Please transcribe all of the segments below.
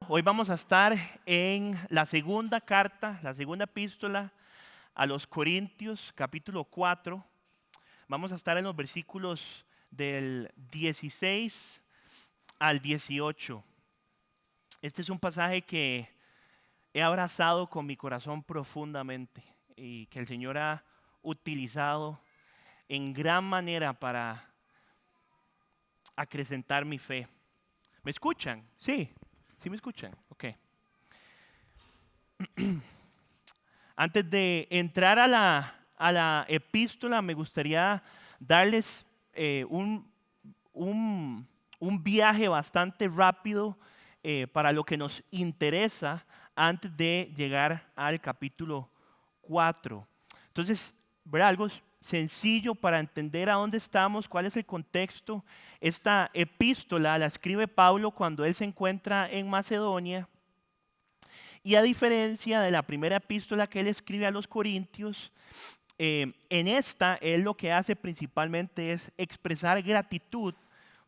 Hoy vamos a estar en la segunda carta, la segunda epístola a los Corintios, capítulo 4. Vamos a estar en los versículos del 16 al 18. Este es un pasaje que he abrazado con mi corazón profundamente y que el Señor ha utilizado en gran manera para acrecentar mi fe. ¿Me escuchan? Sí, sí me escuchan. Ok. Antes de entrar a la epístola, me gustaría darles un, un viaje bastante rápido para lo que nos interesa antes de llegar al capítulo 4. Entonces, ¿verdad? Algo sencillo para entender a dónde estamos, cuál es el contexto. Esta epístola la escribe Pablo cuando él se encuentra en Macedonia. Y a diferencia de la primera epístola que él escribe a los Corintios, en esta él lo que hace principalmente es expresar gratitud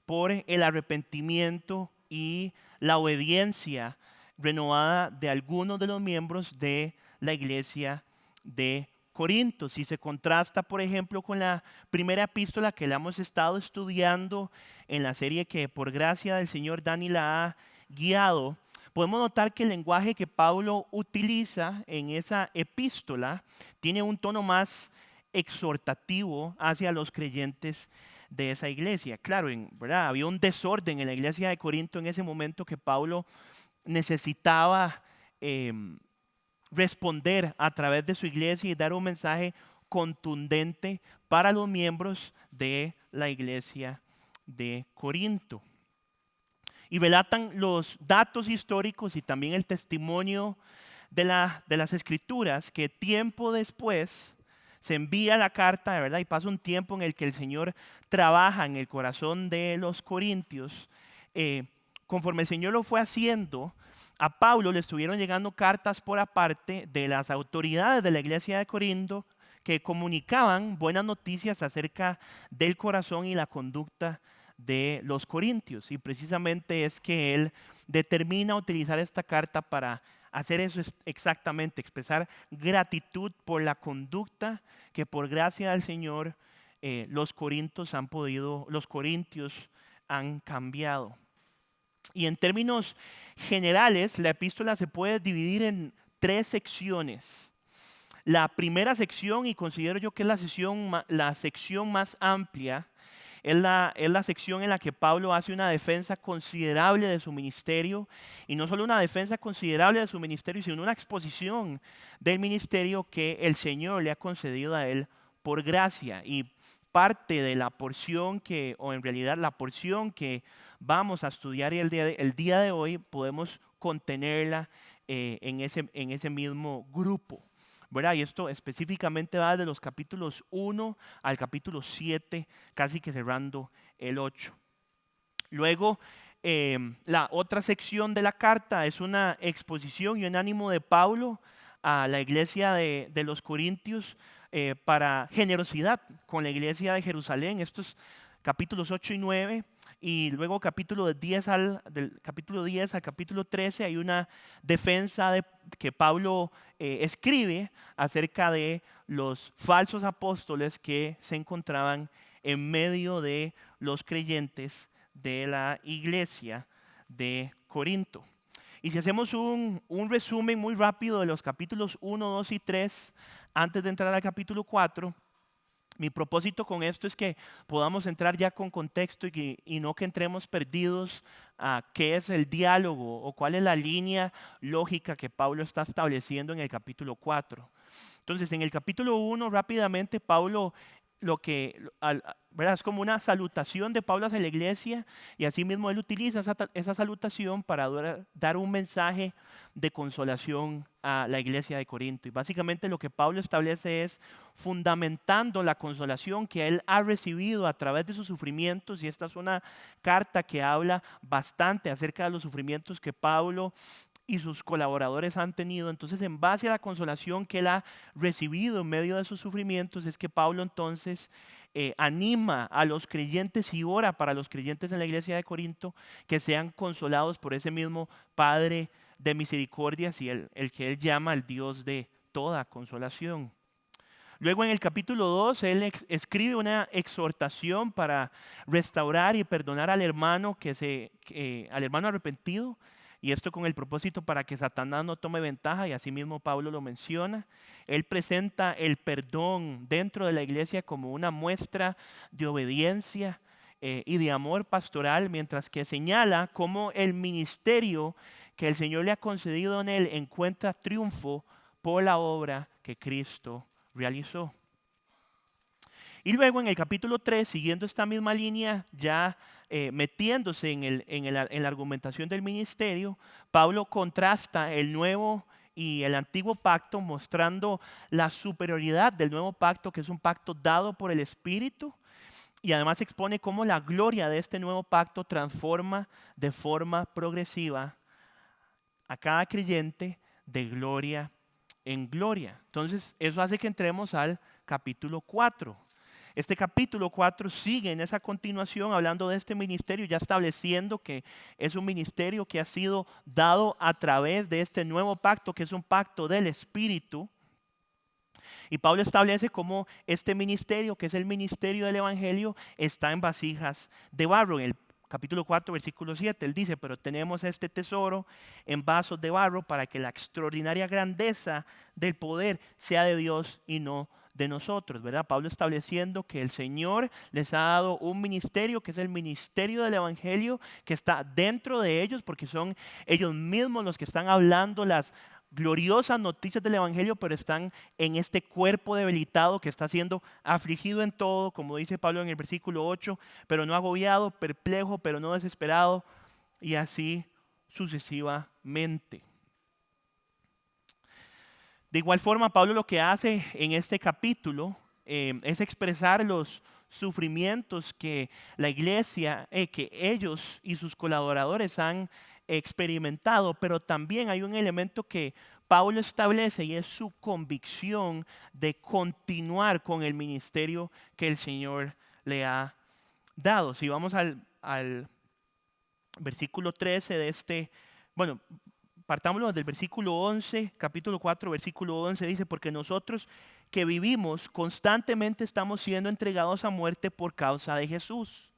por el arrepentimiento y la obediencia renovada de algunos de los miembros de la iglesia de Corinto. Si se contrasta, por ejemplo, con la primera epístola que la hemos estado estudiando en la serie que por gracia del Señor Dani la ha guiado, podemos notar que el lenguaje que Pablo utiliza en esa epístola tiene un tono más exhortativo hacia los creyentes de esa iglesia. Claro, ¿verdad? Había un desorden en la iglesia de Corinto en ese momento que Pablo necesitaba responder a través de su iglesia y dar un mensaje contundente para los miembros de la iglesia de Corinto. Y relatan los datos históricos y también el testimonio de las escrituras que tiempo después se envía la carta, de verdad, y pasa un tiempo en el que el Señor trabaja en el corazón de los corintios. Conforme el Señor lo fue haciendo, a Pablo le estuvieron llegando cartas por aparte de las autoridades de la iglesia de Corinto que comunicaban buenas noticias acerca del corazón y la conducta de los corintios. Y precisamente es que él determina utilizar esta carta para hacer eso exactamente, expresar gratitud por la conducta que por gracia del Señor los corintios han cambiado. Y en términos generales, la epístola se puede dividir en tres secciones. La primera sección, y considero yo que es la sección más amplia, es la sección en la que Pablo hace una defensa considerable de su ministerio, y no solo una defensa considerable de su ministerio, sino una exposición del ministerio que el Señor le ha concedido a él por gracia. Y parte de la porción o en realidad la porción que vamos a estudiar el día de hoy, podemos contenerla en ese mismo grupo, ¿verdad? Y esto específicamente va de los capítulos 1 al capítulo 7, casi que cerrando el 8. Luego, la otra sección de la carta es una exposición y un ánimo de Pablo a la iglesia de los Corintios para generosidad con la iglesia de Jerusalén. Estos capítulos 8 y 9. Y luego del capítulo 10 al capítulo 13 hay una defensa que Pablo escribe acerca de los falsos apóstoles que se encontraban en medio de los creyentes de la iglesia de Corinto. Y si hacemos un resumen muy rápido de los capítulos 1, 2 y 3, antes de entrar al capítulo 4, mi propósito con esto es que podamos entrar ya con contexto y no que entremos perdidos a qué es el diálogo o cuál es la línea lógica que Pablo está estableciendo en el capítulo 4. Entonces, en el capítulo 1, rápidamente, Pablo ¿verdad? Es como una salutación de Pablo hacia la iglesia, y asimismo él utiliza esa salutación para dar un mensaje de consolación a la iglesia de Corinto. Y básicamente lo que Pablo establece es fundamentando la consolación que él ha recibido a través de sus sufrimientos, y esta es una carta que habla bastante acerca de los sufrimientos que Pablo y sus colaboradores han tenido. Entonces, en base a la consolación que él ha recibido en medio de sus sufrimientos, es que Pablo entonces anima a los creyentes y ora para los creyentes en la iglesia de Corinto que sean consolados por ese mismo Padre de misericordias y el que él llama el Dios de toda consolación. Luego en el capítulo 2 él escribe una exhortación para restaurar y perdonar al hermano al hermano arrepentido, y esto con el propósito para que Satanás no tome ventaja, y asimismo Pablo lo menciona. Él presenta el perdón dentro de la iglesia como una muestra de obediencia y de amor pastoral, mientras que señala cómo el ministerio que el Señor le ha concedido en él encuentra triunfo por la obra que Cristo realizó. Y luego en el capítulo 3, siguiendo esta misma línea, ya metiéndose en la argumentación del ministerio, Pablo contrasta el nuevo y el antiguo pacto, mostrando la superioridad del nuevo pacto, que es un pacto dado por el Espíritu, y además expone cómo la gloria de este nuevo pacto transforma de forma progresiva a cada creyente de gloria en gloria. Entonces, eso hace que entremos al capítulo 4. Este capítulo 4 sigue en esa continuación hablando de este ministerio, ya estableciendo que es un ministerio que ha sido dado a través de este nuevo pacto, que es un pacto del Espíritu. Y Pablo establece cómo este ministerio, que es el ministerio del Evangelio, está en vasijas de barro. En el capítulo 4, versículo 7, él dice: pero tenemos este tesoro en vasos de barro para que la extraordinaria grandeza del poder sea de Dios y no de nosotros, ¿verdad? Pablo estableciendo que el Señor les ha dado un ministerio que es el ministerio del Evangelio, que está dentro de ellos, porque son ellos mismos los que están hablando las gloriosas noticias del Evangelio, pero están en este cuerpo debilitado que está siendo afligido en todo, como dice Pablo en el versículo 8, pero no agobiado, perplejo, pero no desesperado, y así sucesivamente. De igual forma, Pablo lo que hace en este capítulo es expresar los sufrimientos que la iglesia, que ellos y sus colaboradores han experimentado, pero también hay un elemento que Pablo establece y es su convicción de continuar con el ministerio que el Señor le ha dado. Si vamos al versículo 13 de bueno, partámonos del versículo 11, capítulo 4, versículo 11, dice: porque nosotros que vivimos constantemente estamos siendo entregados a muerte por causa de Jesús,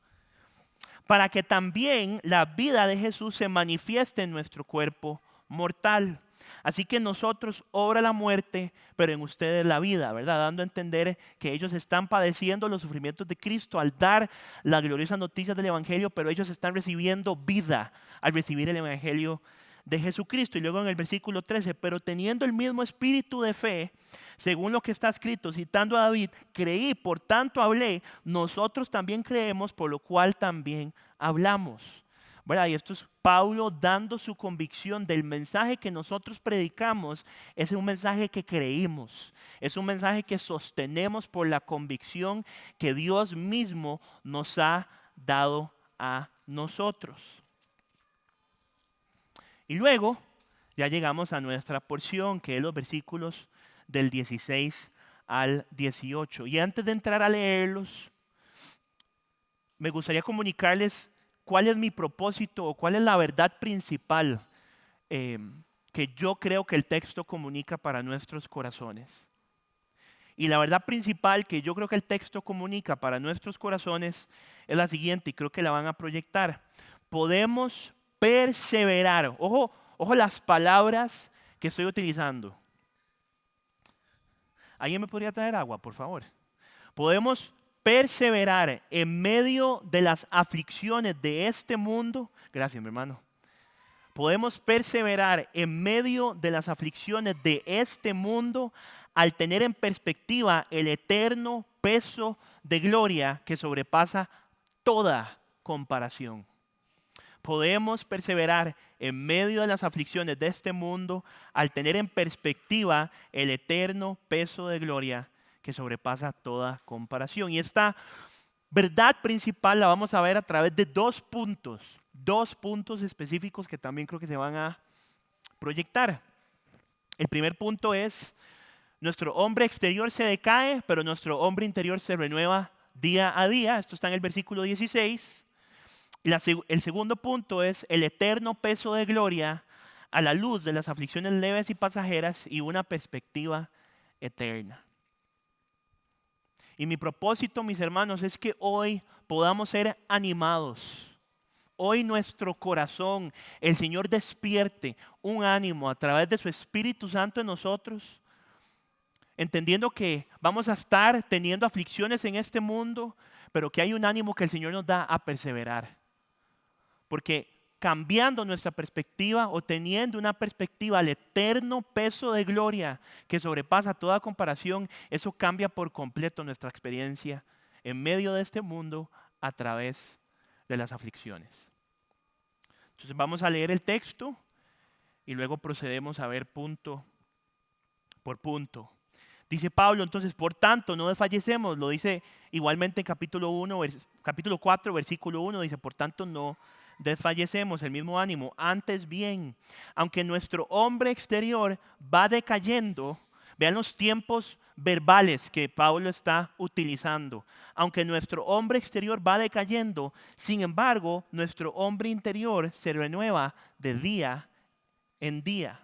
para que también la vida de Jesús se manifieste en nuestro cuerpo mortal. Así que nosotros obra la muerte, pero en ustedes la vida, ¿verdad? Dando a entender que ellos están padeciendo los sufrimientos de Cristo al dar las gloriosas noticias del Evangelio, pero ellos están recibiendo vida al recibir el Evangelio de Jesucristo. Y luego en el versículo 13: pero teniendo el mismo espíritu de fe, según lo que está escrito, citando a David: creí, por tanto hablé, nosotros también creemos, por lo cual también hablamos. ¿Verdad? Y esto es Pablo dando su convicción del mensaje que nosotros predicamos. Es un mensaje que creímos, es un mensaje que sostenemos por la convicción que Dios mismo nos ha dado a nosotros. Y luego ya llegamos a nuestra porción, que es los versículos del 16 al 18. Y antes de entrar a leerlos, me gustaría comunicarles cuál es mi propósito o cuál es la verdad principal que yo creo que el texto comunica para nuestros corazones. Y la verdad principal que yo creo que el texto comunica para nuestros corazones es la siguiente, y creo que la van a proyectar. Podemos perseverar. Ojo las palabras que estoy utilizando. ¿Alguien me podría traer agua, por favor? Podemos perseverar en medio de las aflicciones de este mundo. Gracias, mi hermano. Podemos perseverar en medio de las aflicciones de este mundo al tener en perspectiva el eterno peso de gloria que sobrepasa toda comparación. Podemos perseverar en medio de las aflicciones de este mundo al tener en perspectiva el eterno peso de gloria que sobrepasa toda comparación. Y esta verdad principal la vamos a ver a través de dos puntos específicos que también creo que se van a proyectar. El primer punto es: nuestro hombre exterior se decae, pero nuestro hombre interior se renueva día a día. Esto está en el versículo 16. El segundo punto es el eterno peso de gloria a la luz de las aflicciones leves y pasajeras y una perspectiva eterna. Y mi propósito, mis hermanos, es que hoy podamos ser animados. Hoy nuestro corazón, el Señor despierte un ánimo a través de su Espíritu Santo en nosotros, entendiendo que vamos a estar teniendo aflicciones en este mundo, pero que hay un ánimo que el Señor nos da a perseverar. Porque cambiando nuestra perspectiva o teniendo una perspectiva al eterno peso de gloria que sobrepasa toda comparación, eso cambia por completo nuestra experiencia en medio de este mundo a través de las aflicciones. Entonces vamos a leer el texto y luego procedemos a ver punto por punto. Dice Pablo, entonces, por tanto, no desfallecemos. Lo dice igualmente en capítulo 4, versículo 1, dice, por tanto, no desfallecemos, el mismo ánimo. Antes bien, aunque nuestro hombre exterior va decayendo, vean los tiempos verbales que Pablo está utilizando. Aunque nuestro hombre exterior va decayendo, sin embargo, nuestro hombre interior se renueva de día en día.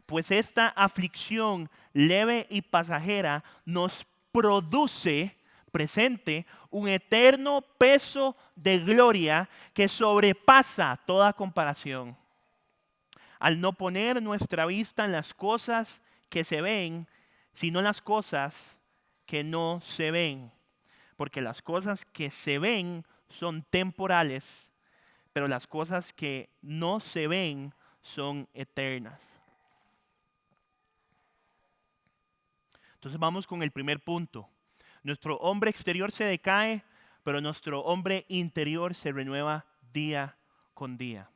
Pues esta aflicción leve y pasajera nos produce presente un eterno peso de gloria que sobrepasa toda comparación. Al no poner nuestra vista en las cosas que se ven, sino en las cosas que no se ven. Porque las cosas que se ven son temporales, pero las cosas que no se ven son eternas. Entonces vamos con el primer punto. Nuestro hombre exterior se decae, pero nuestro hombre interior se renueva día con día.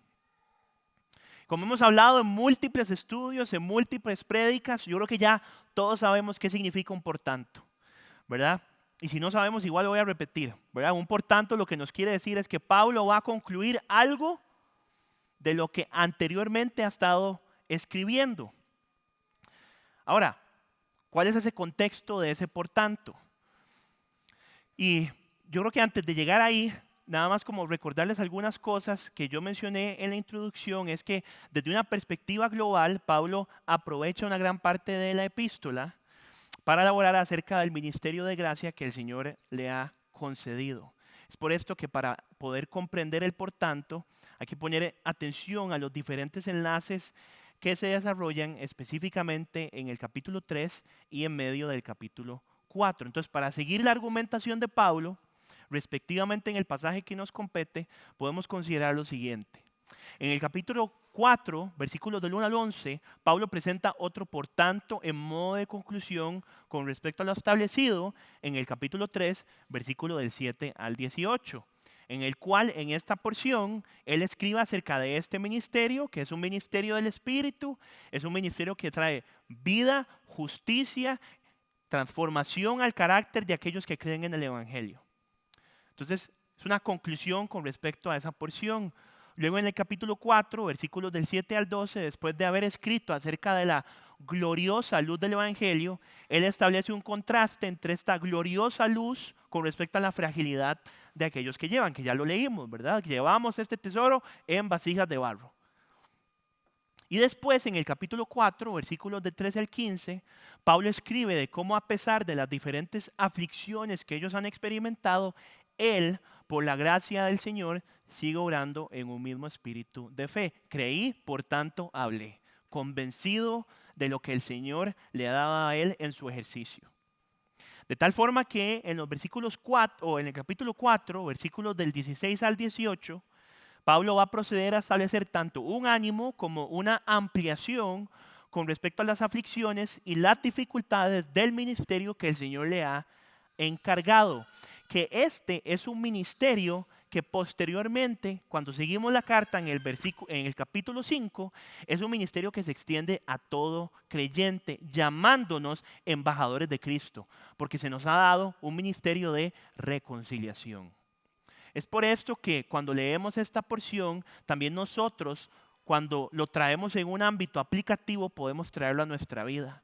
Como hemos hablado en múltiples estudios, en múltiples prédicas, yo creo que ya todos sabemos qué significa un por tanto, ¿verdad? Y si no sabemos, igual lo voy a repetir, ¿verdad? Un por tanto lo que nos quiere decir es que Pablo va a concluir algo de lo que anteriormente ha estado escribiendo. Ahora, ¿cuál es ese contexto de ese por tanto? Y yo creo que antes de llegar ahí, nada más como recordarles algunas cosas que yo mencioné en la introducción, es que desde una perspectiva global, Pablo aprovecha una gran parte de la epístola para elaborar acerca del ministerio de gracia que el Señor le ha concedido. Es por esto que para poder comprender el por tanto, hay que poner atención a los diferentes enlaces que se desarrollan específicamente en el capítulo 3 y en medio del capítulo 4. Entonces, para seguir la argumentación de Pablo, respectivamente en el pasaje que nos compete, podemos considerar lo siguiente. En el capítulo 4, versículos del 1 al 11, Pablo presenta otro por tanto en modo de conclusión con respecto a lo establecido en el capítulo 3, versículo del 7 al 18, en el cual en esta porción él escribe acerca de este ministerio, que es un ministerio del Espíritu, es un ministerio que trae vida, justicia, transformación al carácter de aquellos que creen en el Evangelio. Entonces, es una conclusión con respecto a esa porción. Luego en el capítulo 4, versículos del 7 al 12, después de haber escrito acerca de la gloriosa luz del Evangelio, él establece un contraste entre esta gloriosa luz con respecto a la fragilidad de aquellos que llevan, que ya lo leímos, ¿verdad? Que llevamos este tesoro en vasijas de barro. Y después en el capítulo 4, versículos de 13 al 15, Pablo escribe de cómo a pesar de las diferentes aflicciones que ellos han experimentado, él, por la gracia del Señor, sigue orando en un mismo espíritu de fe. Creí, por tanto hablé, convencido de lo que el Señor le ha dado a él en su ejercicio. De tal forma que en los versículos 4, o en el capítulo 4, versículos del 16 al 18, Pablo va a proceder a establecer tanto un ánimo como una ampliación con respecto a las aflicciones y las dificultades del ministerio que el Señor le ha encargado. Que este es un ministerio que posteriormente, cuando seguimos la carta en el capítulo 5, es un ministerio que se extiende a todo creyente, llamándonos embajadores de Cristo, porque se nos ha dado un ministerio de reconciliación. Es por esto que cuando leemos esta porción, también nosotros, cuando lo traemos en un ámbito aplicativo, podemos traerlo a nuestra vida.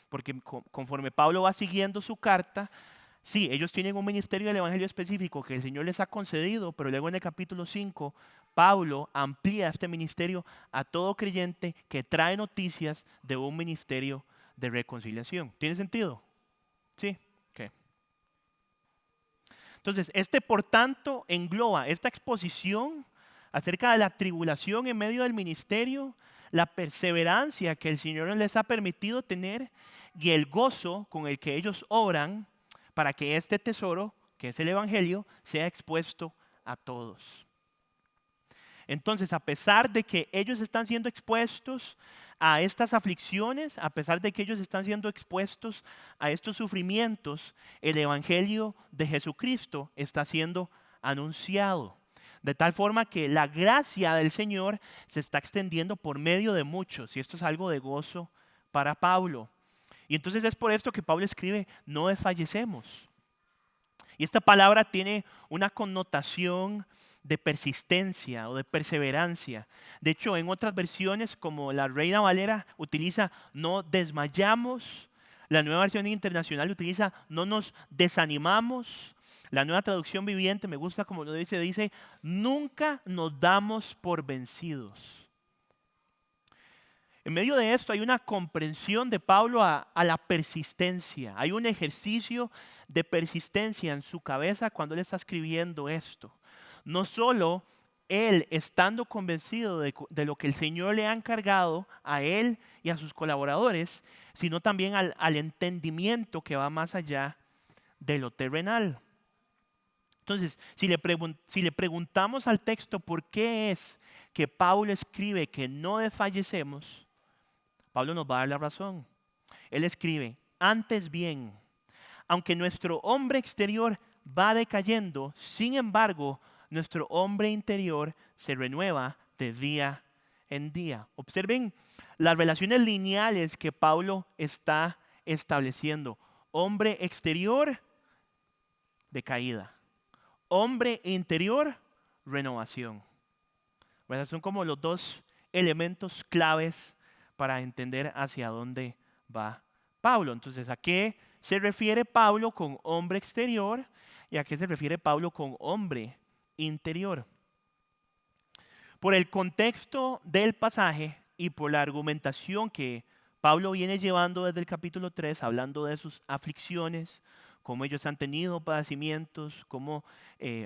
Porque conforme Pablo va siguiendo su carta, Sí, ellos tienen un ministerio del Evangelio específico que el Señor les ha concedido, pero luego en el capítulo 5, Pablo amplía este ministerio a todo creyente que trae noticias de un ministerio de reconciliación. ¿Tiene sentido? Sí. Ok. Entonces, por tanto, engloba esta exposición acerca de la tribulación en medio del ministerio, la perseverancia que el Señor les ha permitido tener y el gozo con el que ellos obran para que este tesoro, que es el Evangelio, sea expuesto a todos. Entonces, a pesar de que ellos están siendo expuestos a estas aflicciones, a pesar de que ellos están siendo expuestos a estos sufrimientos, el Evangelio de Jesucristo está siendo anunciado. De tal forma que la gracia del Señor se está extendiendo por medio de muchos. Y esto es algo de gozo para Pablo. Y entonces es por esto que Pablo escribe, no desfallecemos. Y esta palabra tiene una connotación de persistencia o de perseverancia. De hecho, en otras versiones, como la Reina Valera utiliza no desmayamos, la nueva versión internacional utiliza no nos desanimamos, la nueva traducción viviente me gusta como lo dice nunca nos damos por vencidos. En medio de esto hay una comprensión de Pablo a la persistencia. Hay un ejercicio de persistencia en su cabeza cuando él está escribiendo esto. No solo él estando convencido de lo que el Señor le ha encargado a él y a sus colaboradores, sino también al entendimiento que va más allá de lo terrenal. Entonces, si le preguntamos al texto por qué es que Pablo escribe que no desfallecemos, Pablo nos va a dar la razón. Él escribe, antes bien, aunque nuestro hombre exterior va decayendo, sin embargo, nuestro hombre interior se renueva de día en día. Observen las relaciones lineales que Pablo está estableciendo. Hombre exterior, decaída. Hombre interior, renovación. ¿Verdad? Son como los dos elementos claves para entender hacia dónde va Pablo. Entonces, ¿a qué se refiere Pablo con hombre exterior y a qué se refiere Pablo con hombre interior? Por el contexto del pasaje y por la argumentación que Pablo viene llevando desde el capítulo 3, hablando de sus aflicciones, cómo ellos han tenido padecimientos, cómo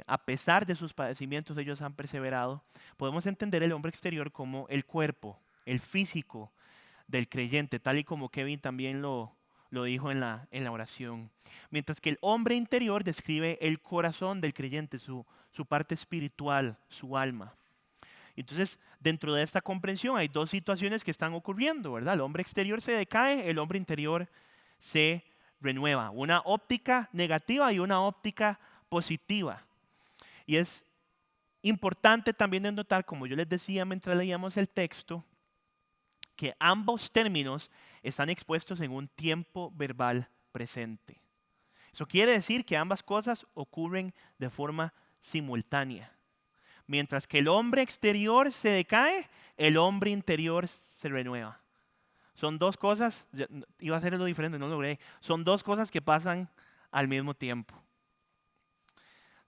a pesar de sus padecimientos ellos han perseverado, podemos entender el hombre exterior como el cuerpo, el físico del creyente, tal y como Kevin también lo dijo en la oración. Mientras que el hombre interior describe el corazón del creyente, su parte espiritual, su alma. Entonces, dentro de esta comprensión hay dos situaciones que están ocurriendo, ¿verdad? El hombre exterior se decae, el hombre interior se renueva. Una óptica negativa y una óptica positiva. Y es importante también de notar, como yo les decía mientras leíamos el texto, que ambos términos están expuestos en un tiempo verbal presente. Eso quiere decir que ambas cosas ocurren de forma simultánea. Mientras que el hombre exterior se decae, el hombre interior se renueva. Son dos cosas, iba a hacer algo diferente, no lo logré. Son dos cosas que pasan al mismo tiempo.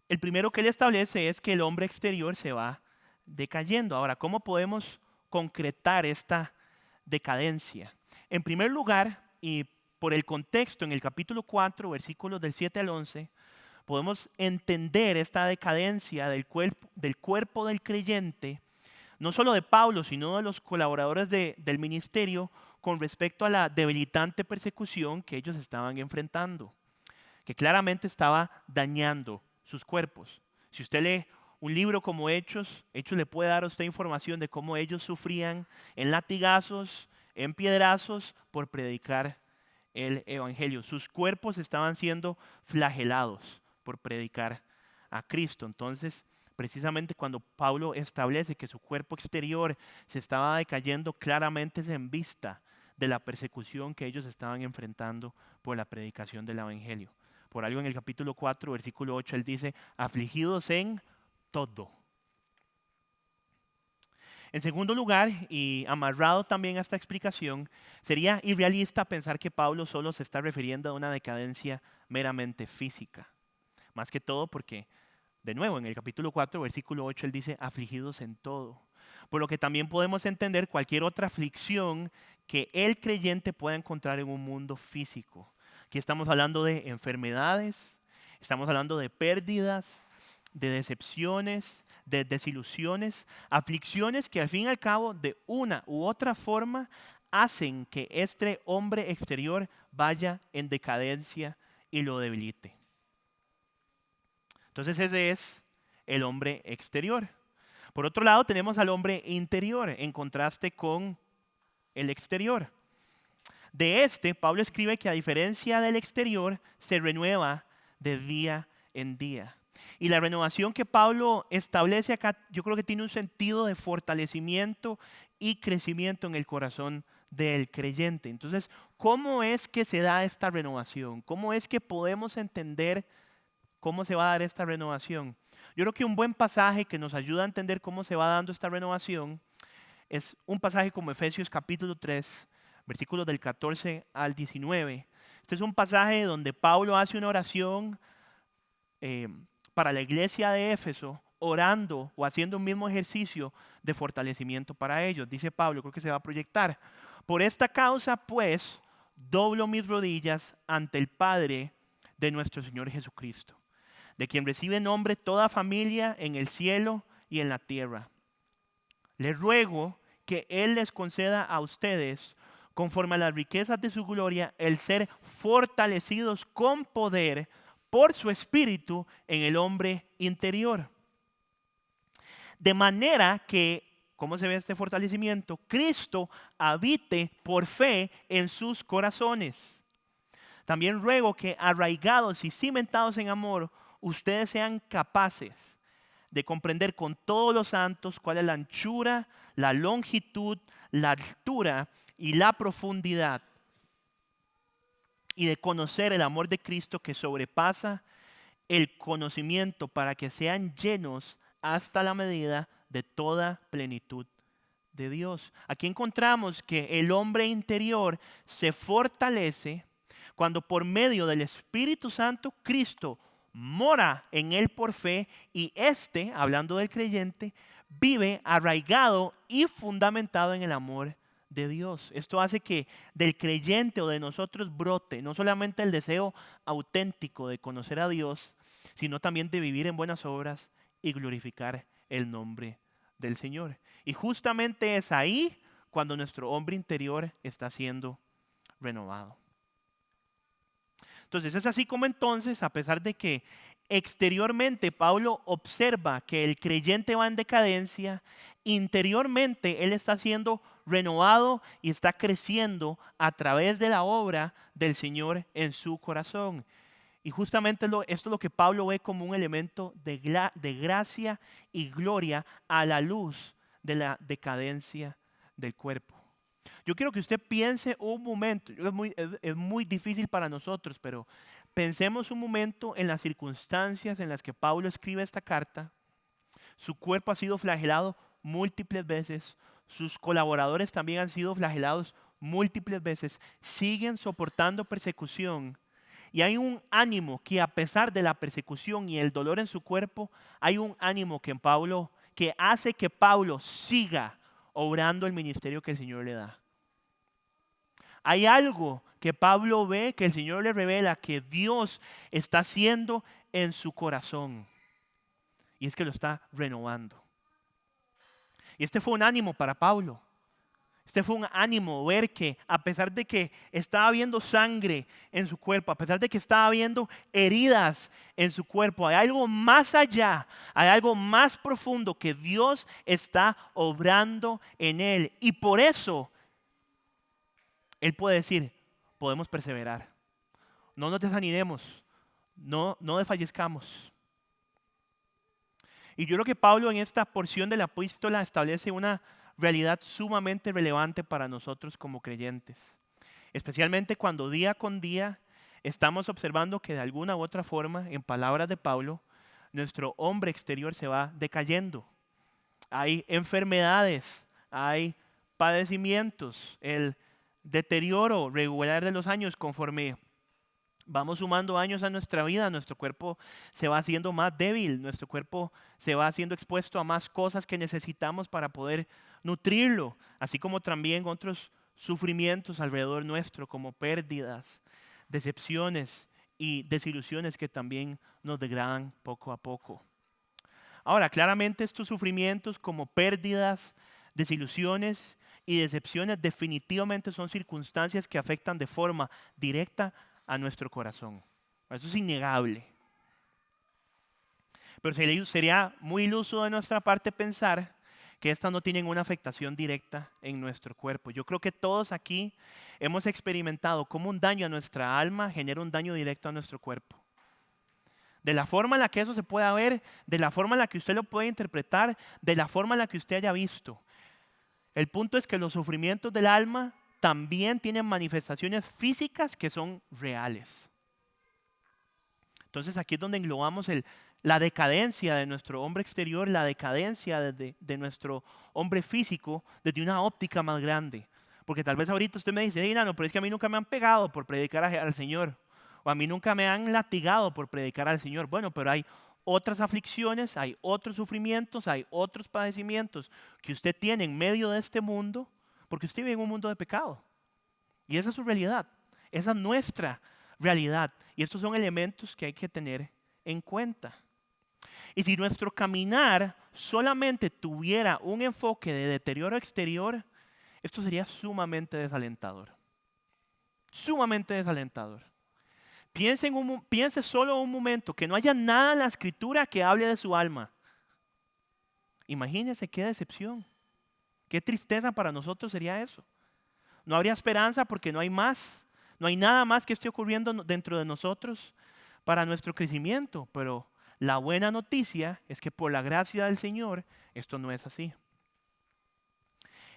El primero que él establece es que el hombre exterior se va decayendo. Ahora, ¿cómo podemos concretar esta decadencia? En primer lugar, y por el contexto en el capítulo 4, versículos del 7 al 11, podemos entender esta decadencia del cuerpo del creyente, no solo de Pablo, sino de los colaboradores del ministerio, con respecto a la debilitante persecución que ellos estaban enfrentando, que claramente estaba dañando sus cuerpos. Si usted lee un libro como Hechos, Hechos le puede dar a usted información de cómo ellos sufrían en latigazos, en piedrazos, por predicar el Evangelio. Sus cuerpos estaban siendo flagelados por predicar a Cristo. Entonces, precisamente cuando Pablo establece que su cuerpo exterior se estaba decayendo, claramente es en vista de la persecución que ellos estaban enfrentando por la predicación del Evangelio. Por algo en el capítulo 4, versículo 8, él dice, afligidos en todo. En segundo lugar, y amarrado también a esta explicación, sería irrealista pensar que Pablo solo se está refiriendo a una decadencia meramente física. Más que todo porque, de nuevo, en el capítulo 4, versículo 8, él dice, afligidos en todo. Por lo que también podemos entender cualquier otra aflicción que el creyente pueda encontrar en un mundo físico. Aquí estamos hablando de enfermedades, estamos hablando de pérdidas, de decepciones, de desilusiones, aflicciones que al fin y al cabo de una u otra forma hacen que este hombre exterior vaya en decadencia y lo debilite. Entonces ese es el hombre exterior. Por otro lado tenemos al hombre interior en contraste con el exterior. De Pablo escribe que a diferencia del exterior se renueva de día en día. Y la renovación que Pablo establece acá, yo creo que tiene un sentido de fortalecimiento y crecimiento en el corazón del creyente. Entonces, ¿cómo es que se da esta renovación? ¿Cómo es que podemos entender cómo se va a dar esta renovación? Yo creo que un buen pasaje que nos ayuda a entender cómo se va dando esta renovación es un pasaje como Efesios capítulo 3, versículos del 14 al 19. Este es un pasaje donde Pablo hace una oración para la iglesia de Éfeso, orando o haciendo un mismo ejercicio de fortalecimiento para ellos. Dice Pablo, creo que se va a proyectar. Por esta causa, pues, doblo mis rodillas ante el Padre de nuestro Señor Jesucristo, de quien recibe nombre toda familia en el cielo y en la tierra. Les ruego que Él les conceda a ustedes, conforme a las riquezas de su gloria, el ser fortalecidos con poder por su espíritu en el hombre interior. De manera que, ¿cómo se ve este fortalecimiento? Cristo habite por fe en sus corazones. También ruego que, arraigados y cimentados en amor, ustedes sean capaces de comprender con todos los santos cuál es la anchura, la longitud, la altura y la profundidad, y de conocer el amor de Cristo que sobrepasa el conocimiento, para que sean llenos hasta la medida de toda plenitud de Dios. Aquí encontramos que el hombre interior se fortalece cuando por medio del Espíritu Santo Cristo mora en él por fe, y hablando del creyente, vive arraigado y fundamentado en el amor de Dios. Esto hace que del creyente o de nosotros brote no solamente el deseo auténtico de conocer a Dios, sino también de vivir en buenas obras y glorificar el nombre del Señor. Y justamente es ahí cuando nuestro hombre interior está siendo renovado. Entonces es así como entonces, a pesar de que exteriormente Pablo observa que el creyente va en decadencia, interiormente él está siendo renovado y está creciendo a través de la obra del Señor en su corazón. Y justamente esto es lo que Pablo ve como un elemento de gracia y gloria a la luz de la decadencia del cuerpo. Yo quiero que usted piense un momento, es muy difícil para nosotros, pero pensemos un momento en las circunstancias en las que Pablo escribe esta carta. Su cuerpo ha sido flagelado múltiples veces, sus colaboradores también han sido flagelados múltiples veces, siguen soportando persecución. Y hay un ánimo que, a pesar de la persecución y el dolor en su cuerpo, hay un ánimo que hace que Pablo siga obrando el ministerio que el Señor le da. Hay algo que Pablo ve, que el Señor le revela, que Dios está haciendo en su corazón. Y es que lo está renovando. Y este fue un ánimo para Pablo. Este fue un ánimo ver que, a pesar de que estaba habiendo sangre en su cuerpo, a pesar de que estaba habiendo heridas en su cuerpo, hay algo más allá, hay algo más profundo que Dios está obrando en él. Y por eso él puede decir, podemos perseverar. No nos desanimemos, no desfallezcamos. Y yo creo que Pablo en esta porción de la epístola establece una realidad sumamente relevante para nosotros como creyentes. Especialmente cuando día con día estamos observando que de alguna u otra forma, en palabras de Pablo, nuestro hombre exterior se va decayendo. hay enfermedades, hay padecimientos, el deterioro regular de los años conforme vamos sumando años a nuestra vida, nuestro cuerpo se va haciendo más débil, nuestro cuerpo se va haciendo expuesto a más cosas que necesitamos para poder nutrirlo, así como también otros sufrimientos alrededor nuestro, como pérdidas, decepciones y desilusiones que también nos degradan poco a poco. Ahora, claramente estos sufrimientos como pérdidas, desilusiones y decepciones definitivamente son circunstancias que afectan de forma directa a nuestro corazón. Eso es innegable. Pero sería muy iluso de nuestra parte pensar que estas no tienen una afectación directa en nuestro cuerpo. Yo creo que todos aquí hemos experimentado cómo un daño a nuestra alma genera un daño directo a nuestro cuerpo. De la forma en la que eso se pueda ver, de la forma en la que usted lo puede interpretar, de la forma en la que usted haya visto. El punto es que los sufrimientos del alma también tienen manifestaciones físicas que son reales. Entonces aquí es donde englobamos la decadencia de nuestro hombre exterior, la decadencia de nuestro hombre físico desde una óptica más grande. Porque tal vez ahorita usted me dice, no, pero es que a mí nunca me han pegado por predicar al Señor. O a mí nunca me han latigado por predicar al Señor. Bueno, pero hay otras aflicciones, hay otros sufrimientos, hay otros padecimientos que usted tiene en medio de este mundo, porque usted vive en un mundo de pecado. Y esa es su realidad. Esa es nuestra realidad. Y estos son elementos que hay que tener en cuenta. Y si nuestro caminar solamente tuviera un enfoque de deterioro exterior, esto sería sumamente desalentador. Sumamente desalentador. Piense solo un momento que no haya nada en la escritura que hable de su alma. Imagínese qué decepción, qué tristeza para nosotros sería eso. No habría esperanza porque no hay más, no hay nada más que esté ocurriendo dentro de nosotros para nuestro crecimiento. Pero la buena noticia es que por la gracia del Señor esto no es así.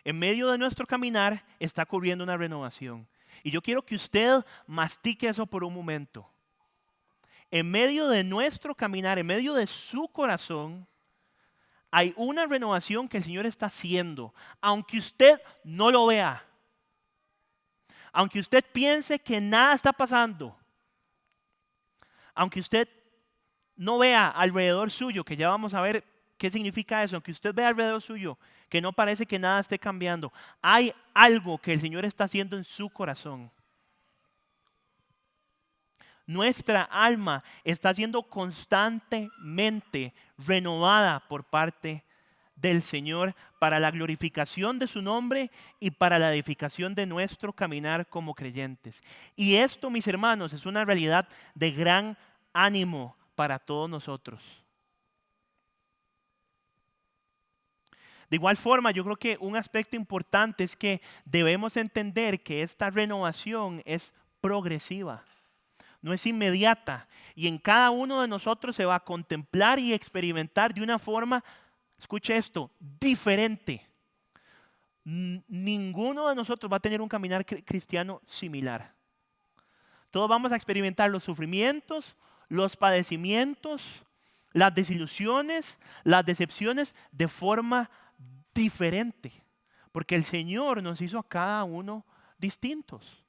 En medio de nuestro caminar está ocurriendo una renovación. Y yo quiero que usted mastique eso por un momento. En medio de nuestro caminar, en medio de su corazón, hay una renovación que el Señor está haciendo, aunque usted no lo vea. Aunque usted piense que nada está pasando. Aunque usted no vea alrededor suyo, que ya vamos a ver qué significa eso, aunque usted vea alrededor suyo, que no parece que nada esté cambiando, hay algo que el Señor está haciendo en su corazón. Nuestra alma está siendo constantemente renovada por parte del Señor para la glorificación de su nombre y para la edificación de nuestro caminar como creyentes. Y esto, mis hermanos, es una realidad de gran ánimo para todos nosotros. De igual forma, yo creo que un aspecto importante es que debemos entender que esta renovación es progresiva, no es inmediata. Y en cada uno de nosotros se va a contemplar y experimentar de una forma, escuche esto, diferente. Ninguno de nosotros va a tener un caminar cristiano similar. Todos vamos a experimentar los sufrimientos, los padecimientos, las desilusiones, las decepciones de forma diferente, porque el Señor nos hizo a cada uno distintos.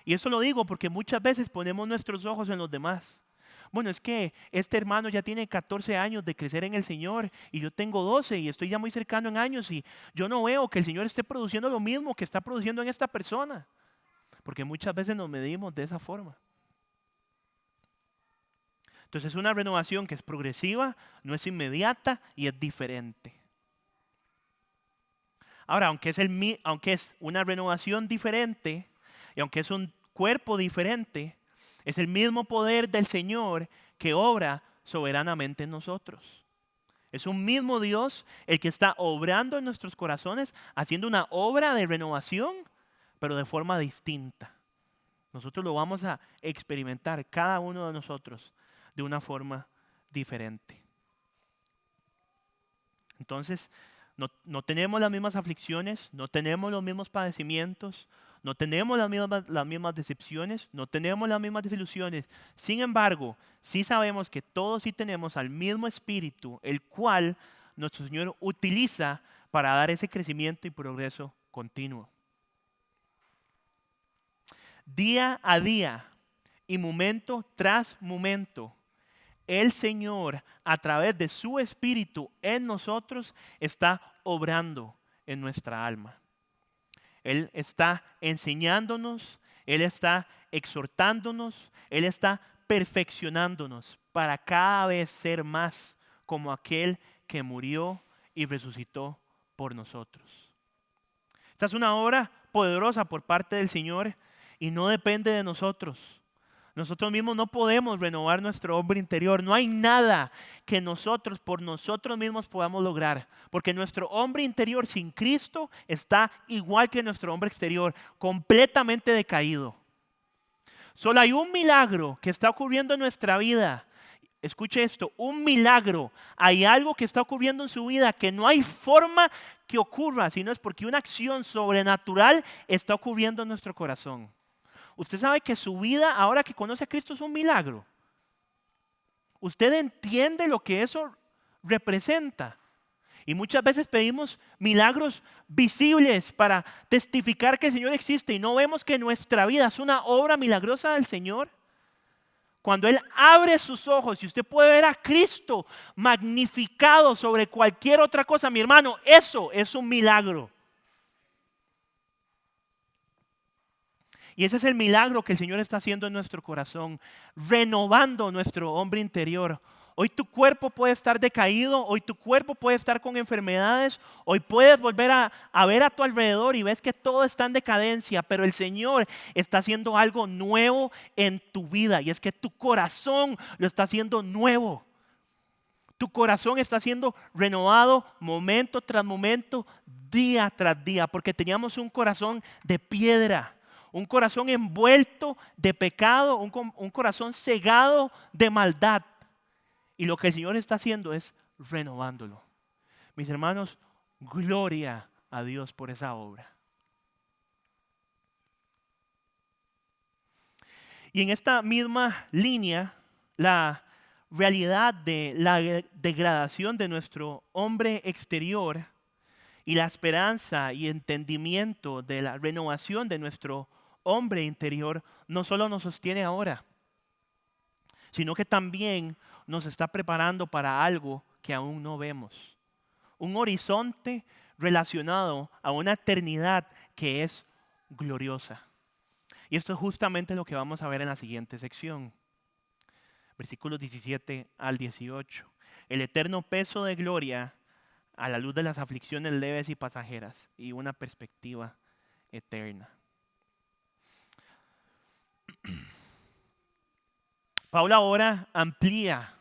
Y eso lo digo porque muchas veces ponemos nuestros ojos en los demás. Bueno, es que este hermano ya tiene 14 años de crecer en el Señor y yo tengo 12 y estoy ya muy cercano en años y yo no veo que el Señor esté produciendo lo mismo que está produciendo en esta persona, porque muchas veces nos medimos de esa forma. Entonces es una renovación que es progresiva, no es inmediata y es diferente. Ahora, aunque es una renovación diferente y aunque es un cuerpo diferente, es el mismo poder del Señor que obra soberanamente en nosotros. Es un mismo Dios el que está obrando en nuestros corazones, haciendo una obra de renovación, pero de forma distinta. Nosotros lo vamos a experimentar, cada uno de nosotros, de una forma diferente. Entonces, no tenemos las mismas aflicciones, no tenemos los mismos padecimientos, no tenemos las mismas decepciones, no tenemos las mismas desilusiones. Sin embargo, sí sabemos que todos sí tenemos al mismo Espíritu, el cual nuestro Señor utiliza para dar ese crecimiento y progreso continuo. Día a día y momento tras momento, el Señor, a través de su Espíritu en nosotros, está obrando en nuestra alma. Él está enseñándonos, Él está exhortándonos, Él está perfeccionándonos para cada vez ser más como aquel que murió y resucitó por nosotros. Esta es una obra poderosa por parte del Señor y no depende de nosotros. Nosotros mismos no podemos renovar nuestro hombre interior. No hay nada que nosotros por nosotros mismos podamos lograr. Porque nuestro hombre interior sin Cristo está igual que nuestro hombre exterior, completamente decaído. Solo hay un milagro que está ocurriendo en nuestra vida. Escuche esto, un milagro. Hay algo que está ocurriendo en su vida que no hay forma que ocurra, sino es porque una acción sobrenatural está ocurriendo en nuestro corazón. Usted sabe que su vida, ahora que conoce a Cristo, es un milagro. Usted entiende lo que eso representa. Y muchas veces pedimos milagros visibles para testificar que el Señor existe y no vemos que nuestra vida es una obra milagrosa del Señor. Cuando Él abre sus ojos y usted puede ver a Cristo magnificado sobre cualquier otra cosa, mi hermano, eso es un milagro. Y ese es el milagro que el Señor está haciendo en nuestro corazón, renovando nuestro hombre interior. Hoy tu cuerpo puede estar decaído, hoy tu cuerpo puede estar con enfermedades, hoy puedes volver a ver a tu alrededor y ves que todo está en decadencia, pero el Señor está haciendo algo nuevo en tu vida y es que tu corazón lo está haciendo nuevo. Tu corazón está siendo renovado momento tras momento, día tras día, porque teníamos un corazón de piedra. Un corazón envuelto de pecado, un corazón cegado de maldad. Y lo que el Señor está haciendo es renovándolo. Mis hermanos, gloria a Dios por esa obra. Y en esta misma línea, la realidad de la degradación de nuestro hombre exterior y la esperanza y entendimiento de la renovación de nuestro hombre interior no solo nos sostiene ahora, sino que también nos está preparando para algo que aún no vemos. Un horizonte relacionado a una eternidad que es gloriosa. Y esto es justamente lo que vamos a ver en la siguiente sección. Versículos 17 al 18. El eterno peso de gloria a la luz de las aflicciones leves y pasajeras y una perspectiva eterna. Pablo ahora amplía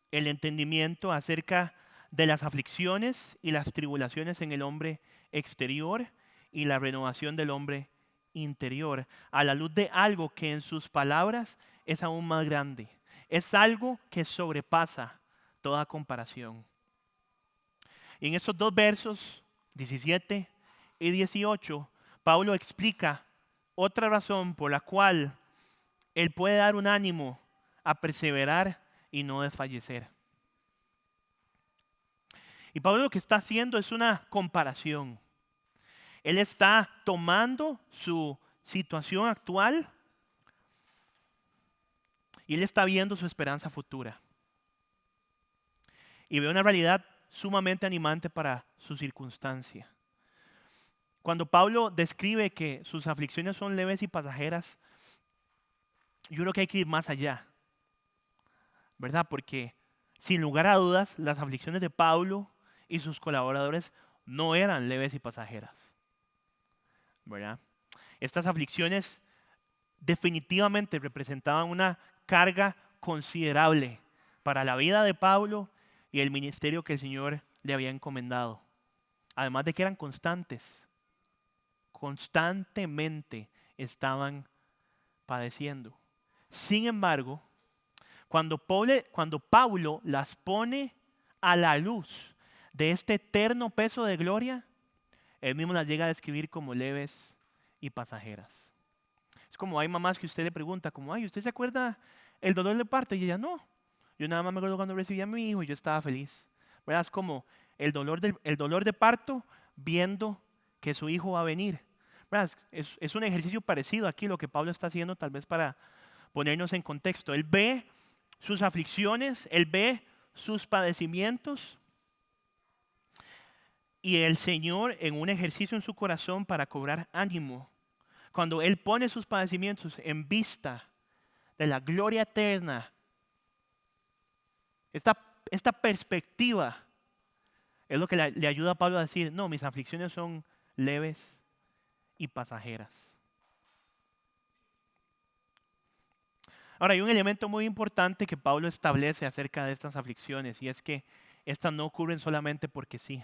el entendimiento acerca de las aflicciones y las tribulaciones en el hombre exterior y la renovación del hombre interior, a la luz de algo que en sus palabras es aún más grande. Es algo que sobrepasa toda comparación. Y en esos dos versos, 17 y 18, Pablo explica otra razón por la cual él puede dar un ánimo a perseverar y no desfallecer. Y Pablo lo que está haciendo es una comparación. Él está tomando su situación actual y él está viendo su esperanza futura. Y ve una realidad sumamente animante para su circunstancia. Cuando Pablo describe que sus aflicciones son leves y pasajeras, yo creo que hay que ir más allá, ¿verdad? Porque sin lugar a dudas, las aflicciones de Pablo y sus colaboradores no eran leves y pasajeras, ¿verdad? Estas aflicciones definitivamente representaban una carga considerable para la vida de Pablo y el ministerio que el Señor le había encomendado. Además de que eran constantemente estaban padeciendo. Sin embargo, cuando Pablo las pone a la luz de este eterno peso de gloria, él mismo las llega a describir como leves y pasajeras. Es como hay mamás que usted le pregunta, como, ay, ¿usted se acuerda el dolor de parto? Y ella, no. Yo nada más me acuerdo cuando recibí a mi hijo y yo estaba feliz. ¿verdad? Es como el dolor de parto viendo que su hijo va a venir. ¿Verdad? Es un ejercicio parecido aquí lo que Pablo está haciendo, tal vez para ponernos en contexto. Él ve sus aflicciones, él ve sus padecimientos, y el Señor, en un ejercicio en su corazón para cobrar ánimo, cuando Él pone sus padecimientos en vista de la gloria eterna, esta perspectiva es lo que le ayuda a Pablo a decir: no, mis aflicciones son leves y pasajeras. Ahora, hay un elemento muy importante que Pablo establece acerca de estas aflicciones, y es que estas no ocurren solamente porque sí.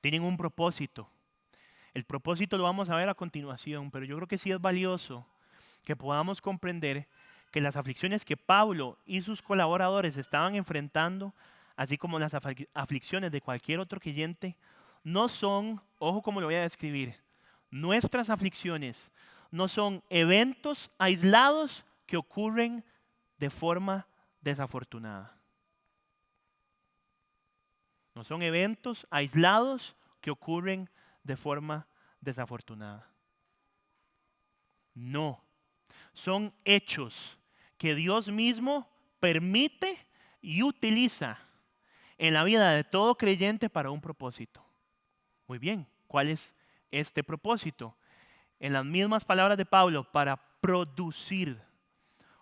Tienen un propósito. El propósito lo vamos a ver a continuación, pero yo creo que sí es valioso que podamos comprender que las aflicciones que Pablo y sus colaboradores estaban enfrentando, así como las aflicciones de cualquier otro creyente, no son, ojo como lo voy a describir, nuestras aflicciones no son eventos aislados que ocurren de forma desafortunada. No son eventos aislados que ocurren de forma desafortunada. No, son hechos que Dios mismo permite y utiliza en la vida de todo creyente para un propósito. Muy bien, ¿cuál es este propósito? En las mismas palabras de Pablo, para producir,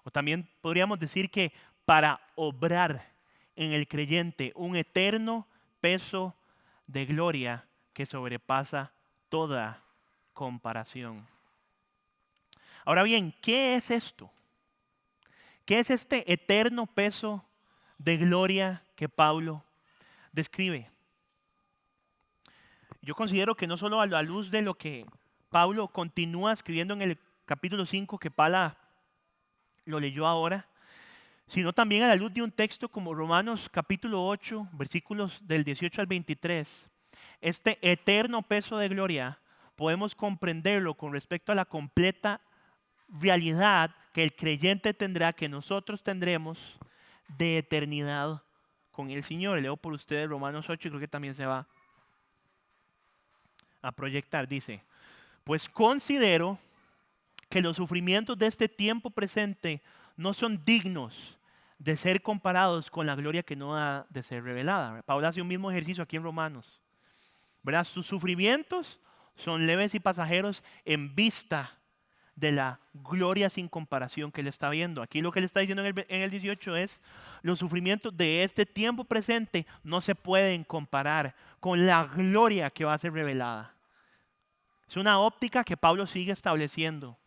o también podríamos decir que para obrar en el creyente un eterno peso de gloria que sobrepasa toda comparación. Ahora bien, ¿qué es esto? ¿Qué es este eterno peso de gloria que Pablo describe? Yo considero que no solo a la luz de lo que Pablo continúa escribiendo en el capítulo 5 que Pala lo leyó ahora, sino también a la luz de un texto como Romanos capítulo 8, versículos del 18 al 23, este eterno peso de gloria podemos comprenderlo con respecto a la completa realidad que el creyente tendrá, que nosotros tendremos de eternidad con el Señor. Leo por ustedes Romanos 8 y creo que también se va a proyectar. Dice: pues considero que los sufrimientos de este tiempo presente no son dignos de ser comparados con la gloria que no ha de ser revelada. Pablo hace un mismo ejercicio aquí en Romanos, ¿verdad? Sus sufrimientos son leves y pasajeros en vista de la gloria sin comparación que él está viendo. Aquí lo que él está diciendo en el 18 es: los sufrimientos de este tiempo presente no se pueden comparar con la gloria que va a ser revelada. Es una óptica que Pablo sigue estableciendo.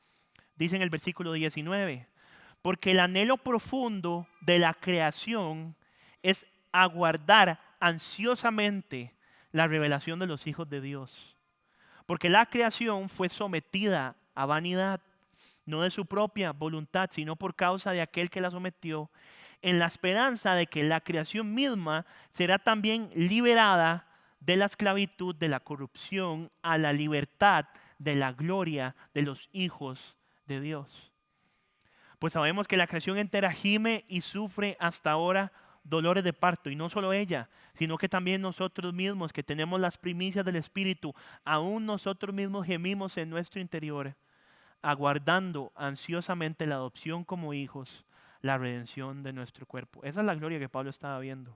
Dice en el versículo 19: porque el anhelo profundo de la creación es aguardar ansiosamente la revelación de los hijos de Dios. Porque la creación fue sometida a vanidad, no de su propia voluntad, sino por causa de aquel que la sometió, en la esperanza de que la creación misma será también liberada de la esclavitud de la corrupción a la libertad de la gloria de los hijos de Dios. Pues sabemos que la creación entera gime y sufre hasta ahora dolores de parto, y no solo ella, sino que también nosotros mismos que tenemos las primicias del Espíritu, aún nosotros mismos gemimos en nuestro interior, aguardando ansiosamente la adopción como hijos, la redención de nuestro cuerpo. Esa es la gloria que Pablo estaba viendo.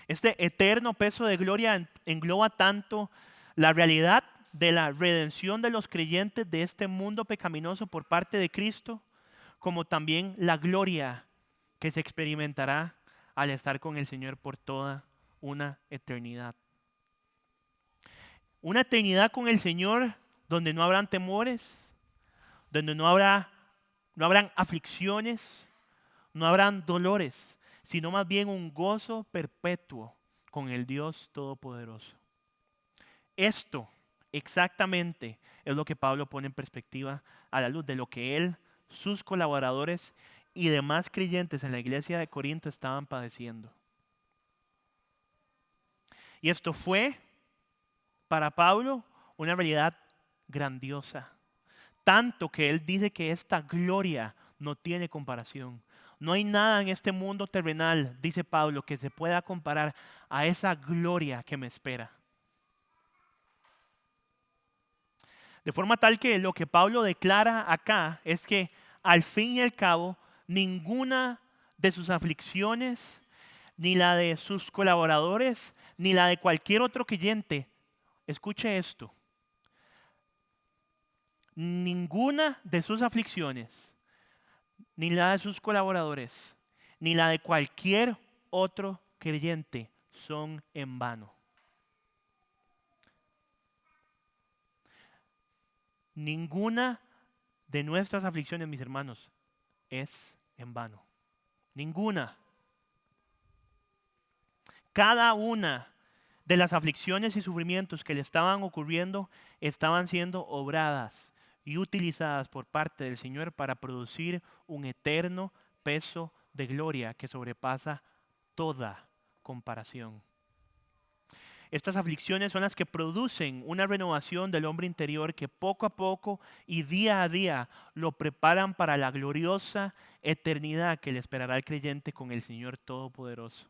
Este eterno peso de gloria engloba tanto la realidad de la redención de los creyentes de este mundo pecaminoso por parte de Cristo, como también la gloria que se experimentará al estar con el Señor por toda una eternidad. Una eternidad con el Señor donde no habrán temores, donde no habrán aflicciones, no habrán dolores, sino más bien un gozo perpetuo con el Dios Todopoderoso. Esto exactamente es lo que Pablo pone en perspectiva a la luz de lo que él, sus colaboradores y demás creyentes en la iglesia de Corinto estaban padeciendo. Y esto fue para Pablo una realidad grandiosa. Tanto que él dice que esta gloria no tiene comparación. No hay nada en este mundo terrenal, dice Pablo, que se pueda comparar a esa gloria que me espera. De forma tal que lo que Pablo declara acá es que al fin y al cabo ninguna de sus aflicciones, ni la de sus colaboradores, ni la de cualquier otro creyente, escuche esto, ninguna de sus aflicciones, ni la de sus colaboradores, ni la de cualquier otro creyente son en vano. Ninguna de nuestras aflicciones, mis hermanos, es en vano. Ninguna. Cada una de las aflicciones y sufrimientos que le estaban ocurriendo estaban siendo obradas y utilizadas por parte del Señor para producir un eterno peso de gloria que sobrepasa toda comparación. Estas aflicciones son las que producen una renovación del hombre interior que poco a poco y día a día lo preparan para la gloriosa eternidad que le esperará al creyente con el Señor Todopoderoso.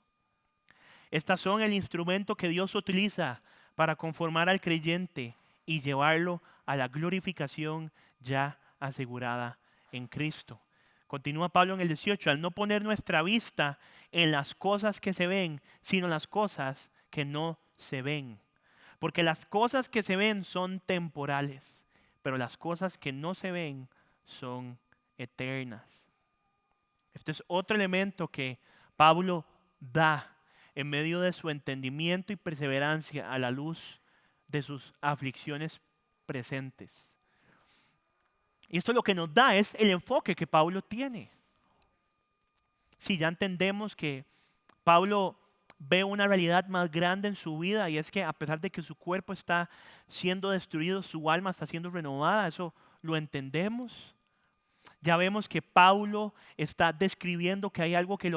Estas son el instrumento que Dios utiliza para conformar al creyente y llevarlo a la glorificación ya asegurada en Cristo. Continúa Pablo en el 18, al no poner nuestra vista en las cosas que se ven, sino en las cosas que no se ven. Porque las cosas que se ven son temporales, pero las cosas que no se ven son eternas. Este es otro elemento que Pablo da en medio de su entendimiento y perseverancia a la luz de sus aflicciones presentes. Y esto lo que nos da es el enfoque que Pablo tiene. Si ya entendemos que Pablo ve una realidad más grande en su vida, y es que a pesar de que su cuerpo está siendo destruido, su alma está siendo renovada, eso lo entendemos. Ya vemos que Pablo está describiendo que hay algo que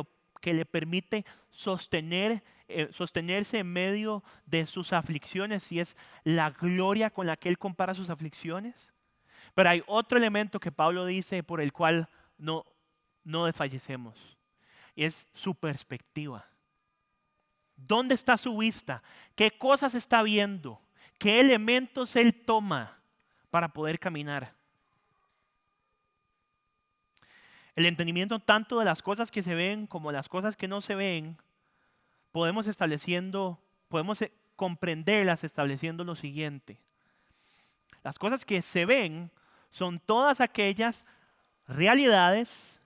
le permite sostenerse en medio de sus aflicciones, y es la gloria con la que él compara sus aflicciones. Pero hay otro elemento que Pablo dice por el cual no desfallecemos, y es su perspectiva. ¿Dónde está su vista? ¿Qué cosas está viendo? ¿Qué elementos él toma para poder caminar? El entendimiento tanto de las cosas que se ven como las cosas que no se ven, podemos comprenderlas estableciendo lo siguiente. Las cosas que se ven son todas aquellas realidades,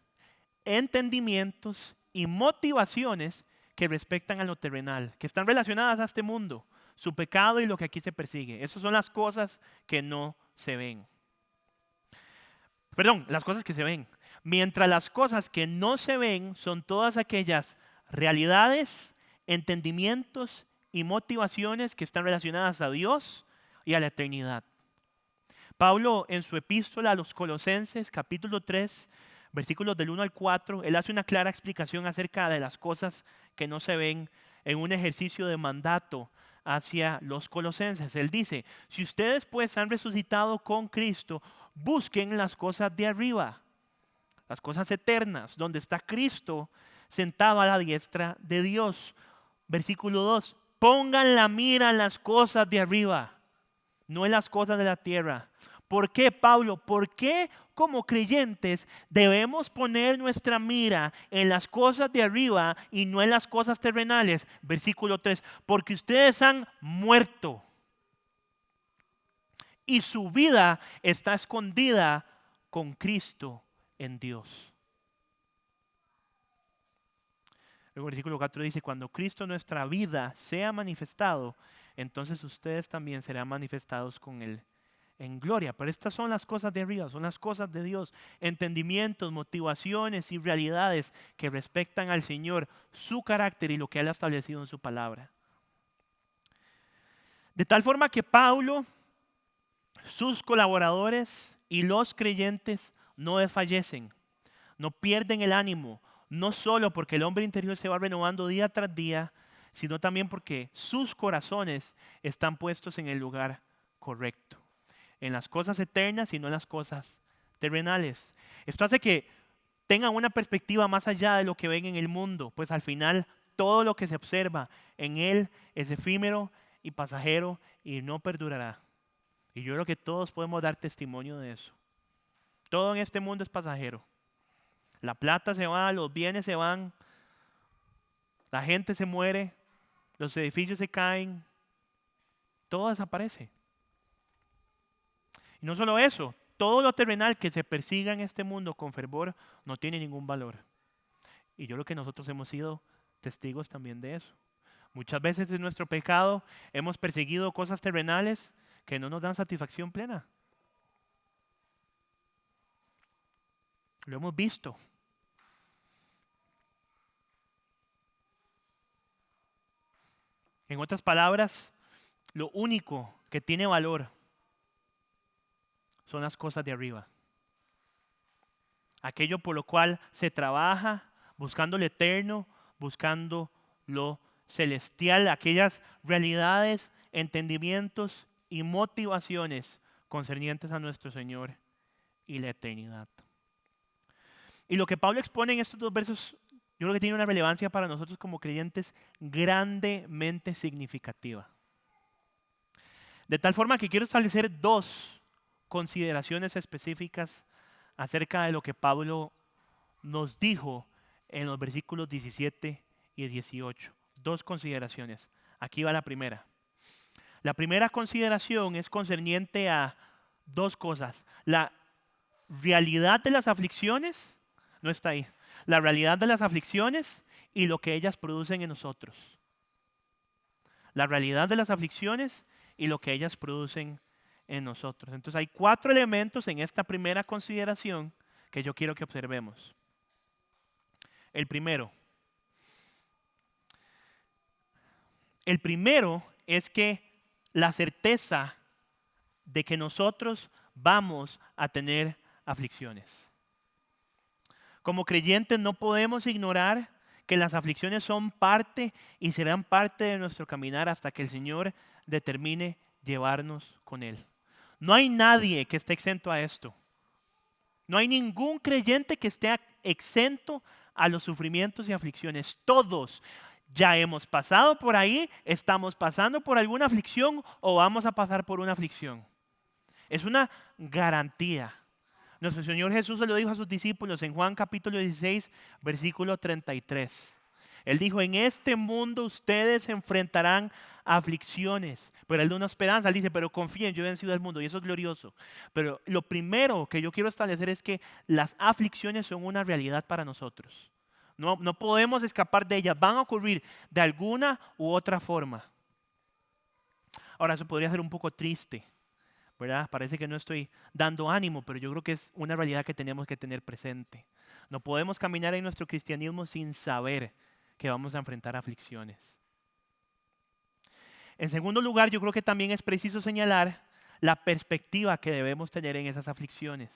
entendimientos y motivaciones que respectan a lo terrenal, que están relacionadas a este mundo, su pecado y lo que aquí se persigue. Esas son las cosas que no se ven. Perdón, las cosas que se ven. Mientras las cosas que no se ven son todas aquellas realidades, entendimientos y motivaciones que están relacionadas a Dios y a la eternidad. Pablo en su epístola a los Colosenses, capítulo 3, versículos del 1 al 4, él hace una clara explicación acerca de las cosas que no se ven en un ejercicio de mandato hacia los colosenses. Él dice, si ustedes pues han resucitado con Cristo, busquen las cosas de arriba, las cosas eternas, donde está Cristo sentado a la diestra de Dios. Versículo 2, pongan la mira en las cosas de arriba, no en las cosas de la tierra. ¿Por qué, Pablo? ¿Por qué como creyentes debemos poner nuestra mira en las cosas de arriba y no en las cosas terrenales? Versículo 3, porque ustedes han muerto y su vida está escondida con Cristo en Dios. El versículo 4 dice, cuando Cristo nuestra vida sea manifestado, entonces ustedes también serán manifestados con Él en gloria. Pero estas son las cosas de arriba, son las cosas de Dios, entendimientos, motivaciones y realidades que respectan al Señor, su carácter y lo que Él ha establecido en su palabra. De tal forma que Pablo, sus colaboradores y los creyentes no desfallecen, no pierden el ánimo, no solo porque el hombre interior se va renovando día tras día, sino también porque sus corazones están puestos en el lugar correcto, en las cosas eternas y no en las cosas terrenales. Esto hace que tengan una perspectiva más allá de lo que ven en el mundo, pues al final todo lo que se observa en Él es efímero y pasajero y no perdurará. Y yo creo que todos podemos dar testimonio de eso. Todo en este mundo es pasajero. La plata se va, los bienes se van, la gente se muere, los edificios se caen, todo desaparece. Y no solo eso, todo lo terrenal que se persiga en este mundo con fervor no tiene ningún valor. Y yo creo que nosotros hemos sido testigos también de eso. Muchas veces en nuestro pecado hemos perseguido cosas terrenales que no nos dan satisfacción plena. Lo hemos visto. En otras palabras, lo único que tiene valor son las cosas de arriba. Aquello por lo cual se trabaja, buscando lo eterno, buscando lo celestial, aquellas realidades, entendimientos y motivaciones concernientes a nuestro Señor y la eternidad. Y lo que Pablo expone en estos dos versos, yo creo que tiene una relevancia para nosotros como creyentes grandemente significativa. De tal forma que quiero establecer dos consideraciones específicas acerca de lo que Pablo nos dijo en los versículos 17 y 18. Dos consideraciones. Aquí va la primera. La primera consideración es concerniente a dos cosas. La realidad de las aflicciones, no está ahí. La realidad de las aflicciones y lo que ellas producen en nosotros. La realidad de las aflicciones y lo que ellas producen en nosotros. Entonces hay 4 elementos en esta primera consideración que yo quiero que observemos. El primero es que la certeza de que nosotros vamos a tener aflicciones. Como creyentes no podemos ignorar que las aflicciones son parte y serán parte de nuestro caminar hasta que el Señor determine llevarnos con Él. No hay nadie que esté exento a esto. No hay ningún creyente que esté exento a los sufrimientos y aflicciones. Todos ya hemos pasado por ahí, estamos pasando por alguna aflicción o vamos a pasar por una aflicción. Es una garantía. Nuestro Señor Jesús se lo dijo a sus discípulos en Juan capítulo 16, versículo 33. Él dijo, en este mundo ustedes enfrentarán aflicciones, pero Él da una esperanza. Él dice, pero confíen, yo he vencido al mundo y eso es glorioso. Pero lo primero que yo quiero establecer es que las aflicciones son una realidad para nosotros. No podemos escapar de ellas, van a ocurrir de alguna u otra forma. Ahora, eso podría ser un poco triste, ¿verdad? Parece que no estoy dando ánimo, pero yo creo que es una realidad que tenemos que tener presente. No podemos caminar en nuestro cristianismo sin saber que vamos a enfrentar aflicciones. En segundo lugar, yo creo que también es preciso señalar la perspectiva que debemos tener en esas aflicciones.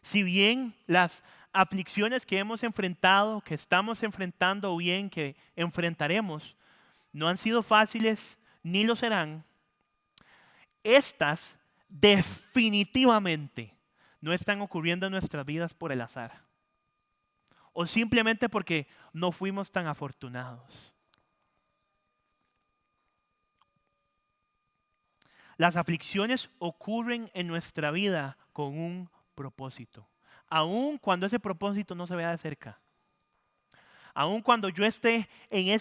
Si bien las aflicciones que hemos enfrentado, que estamos enfrentando o bien que enfrentaremos, no han sido fáciles ni lo serán, estas definitivamente no están ocurriendo en nuestras vidas por el azar o simplemente porque no fuimos tan afortunados. Las aflicciones ocurren en nuestra vida con un propósito, aun cuando ese propósito no se vea de cerca. Aun cuando yo esté en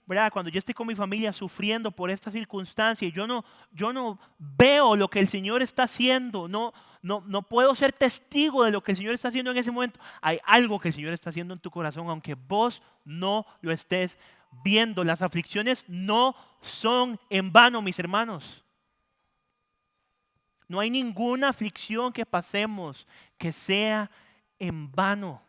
¿verdad? Cuando yo esté con mi familia sufriendo por esta circunstancia y yo no veo lo que el Señor está haciendo, no puedo ser testigo de lo que el Señor está haciendo en ese momento. Hay algo que el Señor está haciendo en tu corazón, aunque vos no lo estés viendo. Las aflicciones no son en vano, mis hermanos. No hay ninguna aflicción que pasemos que sea en vano.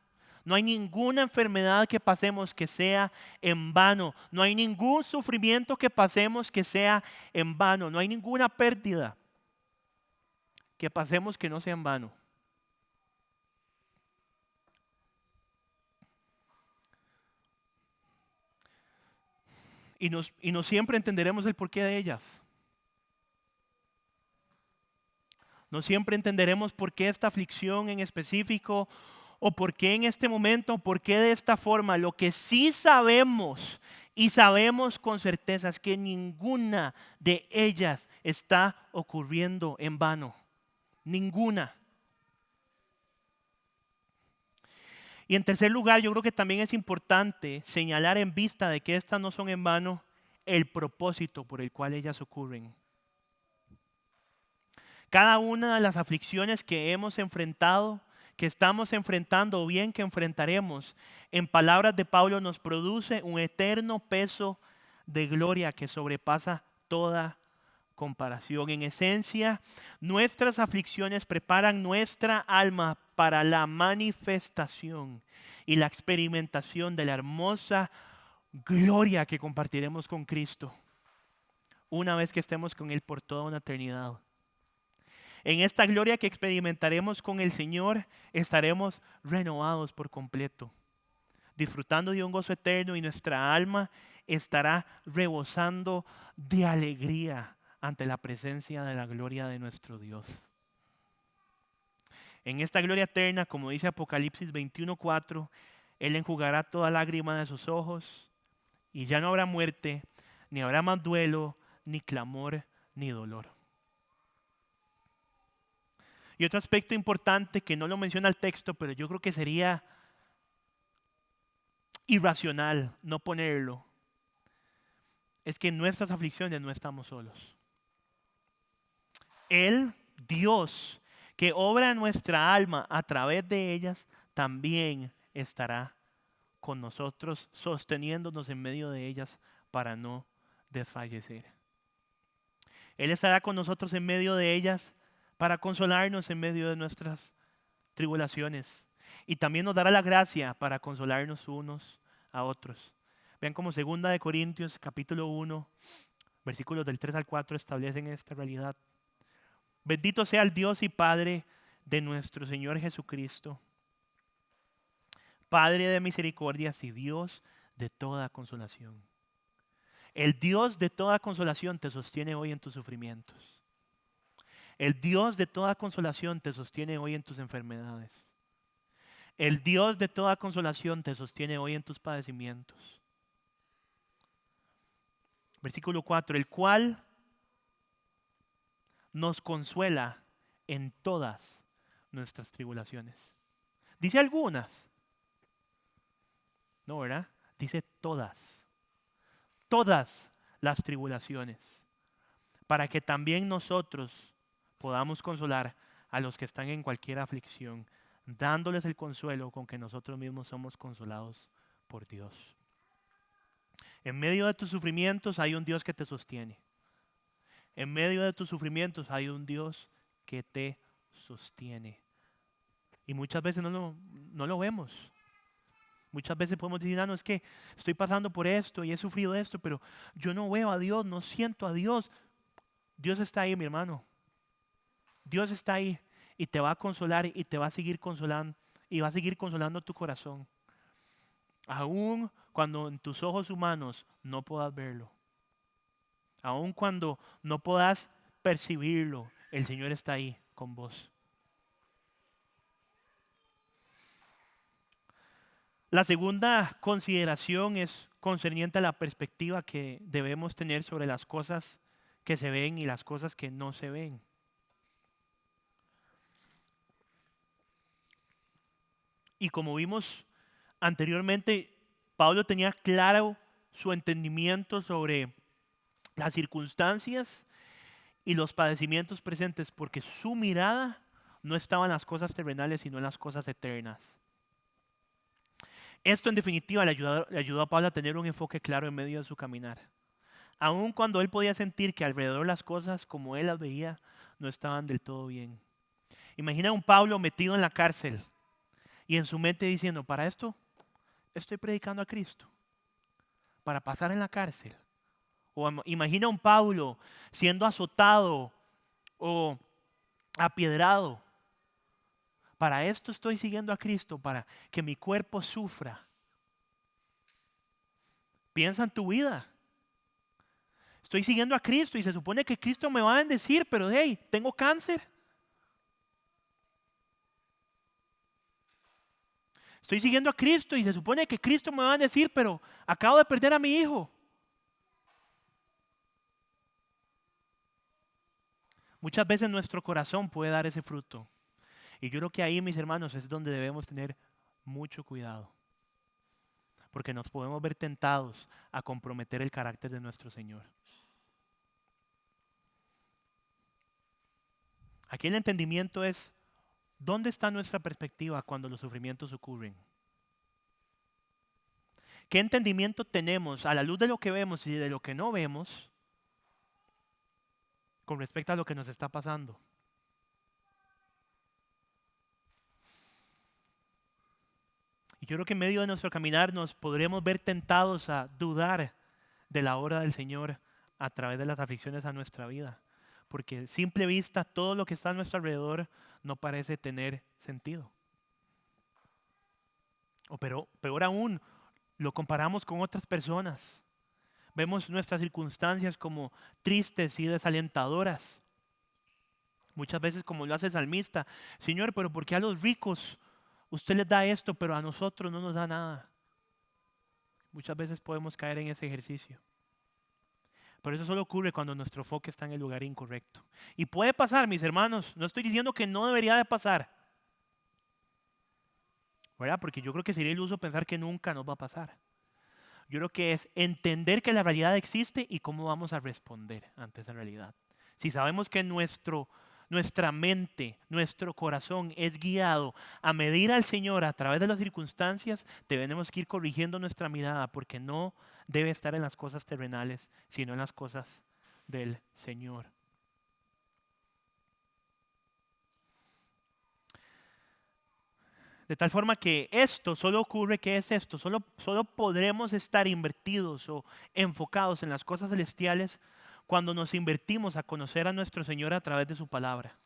No hay ninguna enfermedad que pasemos que sea en vano. No hay ningún sufrimiento que pasemos que sea en vano. No hay ninguna pérdida que pasemos que no sea en vano. Y no siempre entenderemos el porqué de ellas. No siempre entenderemos por qué esta aflicción en específico ¿O por qué en este momento? ¿Por qué de esta forma? Lo que sí sabemos y sabemos con certeza es que ninguna de ellas está ocurriendo en vano. Ninguna. Y en tercer lugar, yo creo que también es importante señalar en vista de que estas no son en vano el propósito por el cual ellas ocurren. Cada una de las aflicciones que hemos enfrentado, que estamos enfrentando o bien que enfrentaremos, en palabras de Pablo nos produce un eterno peso de gloria que sobrepasa toda comparación. En esencia, nuestras aflicciones preparan nuestra alma para la manifestación y la experimentación de la hermosa gloria que compartiremos con Cristo una vez que estemos con Él por toda una eternidad. En esta gloria que experimentaremos con el Señor, estaremos renovados por completo, disfrutando de un gozo eterno, y nuestra alma estará rebosando de alegría ante la presencia de la gloria de nuestro Dios. En esta gloria eterna, como dice Apocalipsis 21:4, Él enjugará toda lágrima de sus ojos, y ya no habrá muerte, ni habrá más duelo, ni clamor, ni dolor. Y otro aspecto importante que no lo menciona el texto, pero yo creo que sería irracional no ponerlo, es que en nuestras aflicciones no estamos solos. El Dios que obra en nuestra alma a través de ellas también estará con nosotros, sosteniéndonos en medio de ellas para no desfallecer. Él estará con nosotros en medio de ellas para consolarnos en medio de nuestras tribulaciones. Y también nos dará la gracia para consolarnos unos a otros. Vean cómo 2 Corintios capítulo 1, versículos del 3 al 4 establecen esta realidad. Bendito sea el Dios y Padre de nuestro Señor Jesucristo, Padre de misericordias y Dios de toda consolación. El Dios de toda consolación te sostiene hoy en tus sufrimientos. El Dios de toda consolación te sostiene hoy en tus enfermedades. El Dios de toda consolación te sostiene hoy en tus padecimientos. Versículo 4, el cual nos consuela en todas nuestras tribulaciones. Dice algunas. No, ¿verdad? Dice todas. Todas las tribulaciones. Para que también nosotros podamos consolar a los que están en cualquier aflicción, dándoles el consuelo con que nosotros mismos somos consolados por Dios. En medio de tus sufrimientos hay un Dios que te sostiene. En medio de tus sufrimientos hay un Dios que te sostiene. Y muchas veces no lo vemos. Muchas veces podemos decir, no, es que estoy pasando por esto y he sufrido esto, pero yo no veo a Dios, no siento a Dios. Dios está ahí, mi hermano. Dios está ahí y te va a consolar y te va a seguir consolando y va a seguir consolando tu corazón. Aún cuando en tus ojos humanos no puedas verlo. Aun cuando no puedas percibirlo, el Señor está ahí con vos. La segunda consideración es concerniente a la perspectiva que debemos tener sobre las cosas que se ven y las cosas que no se ven. Y como vimos anteriormente, Pablo tenía claro su entendimiento sobre las circunstancias y los padecimientos presentes, porque su mirada no estaba en las cosas terrenales, sino en las cosas eternas. Esto en definitiva le ayudó a Pablo a tener un enfoque claro en medio de su caminar. Aun cuando él podía sentir que alrededor las cosas como él las veía no estaban del todo bien. Imagina a un Pablo metido en la cárcel y en su mente diciendo, para esto estoy predicando a Cristo, para pasar en la cárcel. O imagina a un Pablo siendo azotado o apiedrado. Para esto estoy siguiendo a Cristo, para que mi cuerpo sufra. Piensa en tu vida. Estoy siguiendo a Cristo y se supone que Cristo me va a bendecir, pero hey, tengo cáncer. Estoy siguiendo a Cristo y se supone que Cristo me va a decir, pero acabo de perder a mi hijo. Muchas veces nuestro corazón puede dar ese fruto. Y yo creo que ahí, mis hermanos, es donde debemos tener mucho cuidado. Porque nos podemos ver tentados a comprometer el carácter de nuestro Señor. Aquí el entendimiento es, ¿dónde está nuestra perspectiva cuando los sufrimientos ocurren? ¿Qué entendimiento tenemos a la luz de lo que vemos y de lo que no vemos con respecto a lo que nos está pasando? Y yo creo que en medio de nuestro caminar nos podremos ver tentados a dudar de la obra del Señor a través de las aflicciones a nuestra vida. Porque a simple vista todo lo que está a nuestro alrededor no parece tener sentido. O peor aún, lo comparamos con otras personas. Vemos nuestras circunstancias como tristes y desalentadoras. Muchas veces como lo hace el salmista, Señor, pero ¿por qué a los ricos usted les da esto, pero a nosotros no nos da nada? Muchas veces podemos caer en ese ejercicio. Pero eso solo ocurre cuando nuestro enfoque está en el lugar incorrecto. Y puede pasar, mis hermanos, no estoy diciendo que no debería de pasar, ¿verdad? Porque yo creo que sería iluso pensar que nunca nos va a pasar. Yo creo que es entender que la realidad existe y cómo vamos a responder ante esa realidad. Si sabemos que nuestra mente, nuestro corazón es guiado a medir al Señor a través de las circunstancias, tenemos que ir corrigiendo nuestra mirada porque no debe estar en las cosas terrenales, sino en las cosas del Señor. De tal forma que esto solo ocurre, ¿qué es esto? Solo podremos estar invertidos o enfocados en las cosas celestiales cuando nos invertimos a conocer a nuestro Señor a través de su palabra.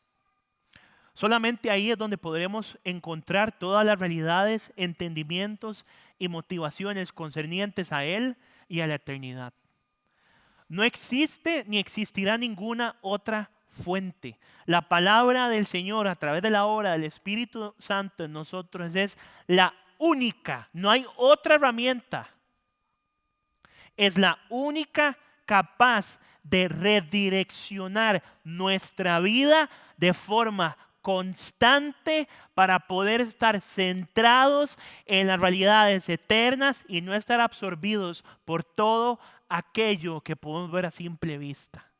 Solamente ahí es donde podremos encontrar todas las realidades, entendimientos y motivaciones concernientes a Él y a la eternidad. No existe ni existirá ninguna otra fuente. La palabra del Señor a través de la obra del Espíritu Santo en nosotros es la única, no hay otra herramienta. Es la única capaz de redireccionar nuestra vida de forma constante para poder estar centrados en las realidades eternas y no estar absorbidos por todo aquello que podemos ver a simple vista.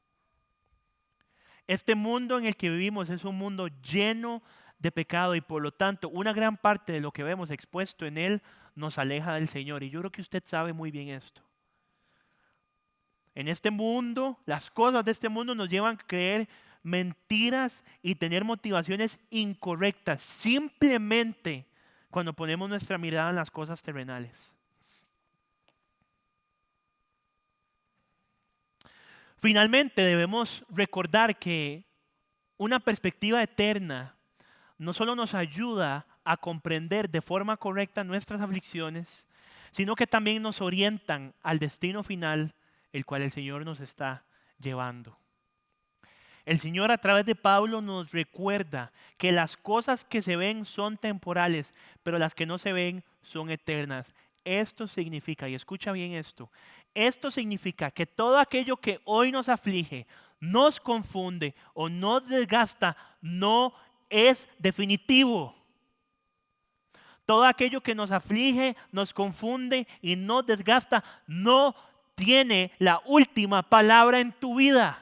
Este mundo en el que vivimos es un mundo lleno de pecado y por lo tanto una gran parte de lo que vemos expuesto en él nos aleja del Señor. Y yo creo que usted sabe muy bien esto. En este mundo, las cosas de este mundo nos llevan a creer mentiras y tener motivaciones incorrectas simplemente cuando ponemos nuestra mirada en las cosas terrenales. Finalmente debemos recordar que una perspectiva eterna no solo nos ayuda a comprender de forma correcta nuestras aflicciones, sino que también nos orientan al destino final, el cual el Señor nos está llevando. El Señor a través de Pablo nos recuerda que las cosas que se ven son temporales, pero las que no se ven son eternas. Esto significa, y escucha bien esto significa que todo aquello que hoy nos aflige, nos confunde o nos desgasta, no es definitivo. Todo aquello que nos aflige, nos confunde y nos desgasta, no tiene la última palabra en tu vida.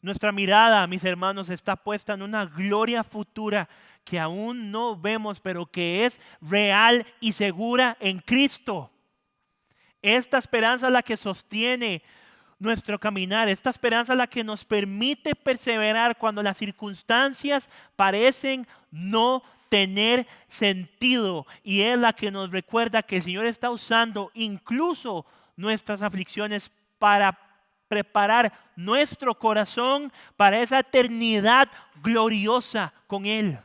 Nuestra mirada, mis hermanos, está puesta en una gloria futura que aún no vemos, pero que es real y segura en Cristo. Esta esperanza es la que sostiene nuestro caminar. Esta esperanza es la que nos permite perseverar cuando las circunstancias parecen no tener sentido. Y es la que nos recuerda que el Señor está usando incluso nuestras aflicciones para preparar nuestro corazón para esa eternidad gloriosa con Él.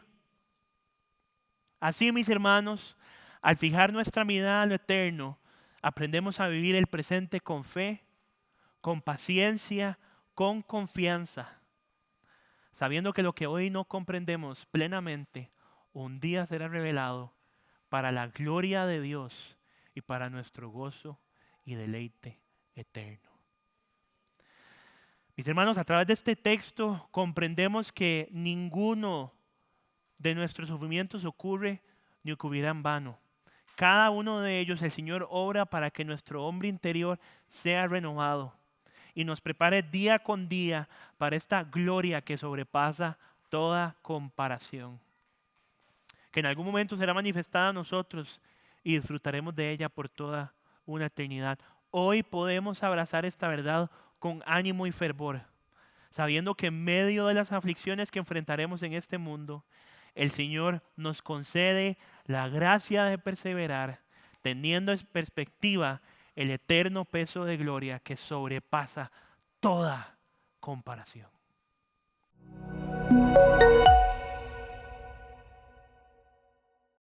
Así, mis hermanos, al fijar nuestra mirada en lo eterno, aprendemos a vivir el presente con fe, con paciencia, con confianza, sabiendo que lo que hoy no comprendemos plenamente, un día será revelado para la gloria de Dios y para nuestro gozo y deleite eterno. Mis hermanos, a través de este texto comprendemos que ninguno de nuestros sufrimientos ocurre ni ocurrirá en vano. Cada uno de ellos el Señor obra para que nuestro hombre interior sea renovado y nos prepare día con día para esta gloria que sobrepasa toda comparación, que en algún momento será manifestada a nosotros y disfrutaremos de ella por toda una eternidad. Hoy podemos abrazar esta verdad con ánimo y fervor, sabiendo que en medio de las aflicciones que enfrentaremos en este mundo, el Señor nos concede la gracia de perseverar, teniendo en perspectiva el eterno peso de gloria que sobrepasa toda comparación.